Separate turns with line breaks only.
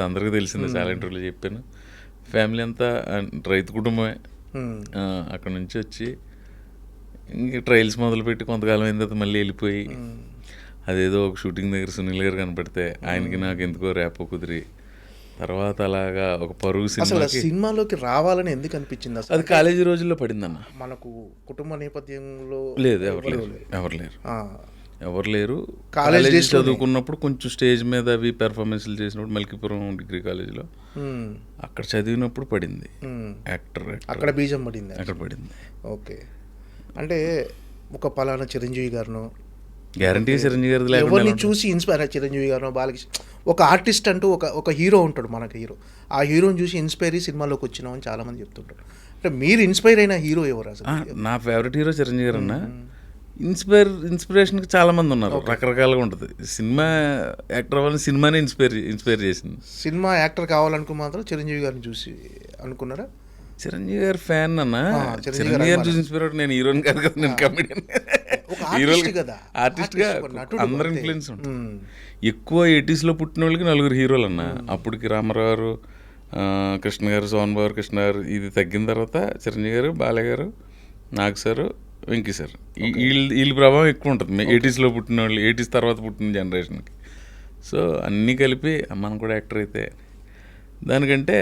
అందరికీ తెలిసిందే, చాలా ఇంటర్వ్యూలో చెప్పాను. ఫ్యామిలీ అంతా రైతు కుటుంబమే. అక్కడ నుంచి వచ్చి ఇంక ట్రయల్స్ మొదలుపెట్టి కొంతకాలం అయిన తర్వాత మళ్ళీ వెళ్ళిపోయి, అదేదో ఒక షూటింగ్ దగ్గర సునీల్ గారు కనపడితే ఆయనకి నాకు ఎందుకో ర్యాపో కుదిరి, తర్వాత అలాగా ఒక పరుగు
సినిమాలోకి రావాలని ఎందుకు అనిపించింది అసలు?
అది కాలేజీ రోజుల్లో పడిందన్న.
మనకు కుటుంబ నేపథ్యంలో
లేదు, ఎవరు లేరు. కాలేజ్ చదువుకున్నప్పుడు కొంచెం స్టేజ్ మీద అవి పెర్ఫార్మెన్స్లు చేసినప్పుడు మల్కీపురం డిగ్రీ కాలేజీలో అక్కడ చదివినప్పుడు పడింది. యాక్టర్
అక్కడ బీజం పడింది,
అక్కడ పడింది.
ఓకే. అంటే ఒక పలానా చిరంజీవి గారినో,
గ్యారంటీ చిరంజీవి గారి
ఎవరిని చూసి ఇన్స్పైర్ అయ్యి, చిరంజీవి గారినో, బాలకృష్ణ, ఒక ఆర్టిస్ట్ అంటూ ఒక హీరో ఉంటాడు మనకు, హీరో. ఆ హీరోని చూసి ఇన్స్పైర్ అయ్యి సినిమాలోకి వచ్చినామని చాలామంది చెప్తుంటారు. అంటే మీరు ఇన్స్పైర్ అయిన హీరో ఎవరు అసలు?
నా ఫేవరెట్ హీరో చిరంజీవి గారు అన్న. ఇన్స్పిరేషన్కి చాలామంది ఉన్నారు, రకరకాలుగా ఉంటుంది. సినిమా యాక్టర్ అవ్వాలని సినిమానే ఇన్స్పైర్ చేసింది.
సినిమా యాక్టర్ కావాలనుకో మాత్రం చిరంజీవి గారిని చూసి అనుకున్నారా?
చిరంజీవి గారి ఫ్యాన్ అన్న. చిరంజీవి గారిని చూసి ఇన్స్పైర్ అవుతుంది. నేను హీరోని కాదు కదా, నేను కమెడియన్. ఆర్టిస్ట్గా అందరు ఇన్ఫ్లుయెన్స్ ఉంటుంది. ఎక్కువ 80s పుట్టిన వాళ్ళకి 4 హీరోలు అన్న. అప్పటికి రామారావు గారు, కృష్ణ గారు, సోహన్ బాబు, కృష్ణ గారు, ఇది తగ్గిన తర్వాత చిరంజీవి గారు, బాలయ్య గారు, నాగ్ సారు, వెంకీ సార్, వీళ్ళ ప్రభావం ఎక్కువ ఉంటుంది 80s పుట్టిన వాళ్ళు, 80s తర్వాత పుట్టిన జనరేషన్కి. సో అన్నీ కలిపి మనం కూడా యాక్టర్ అయితే దానికంటే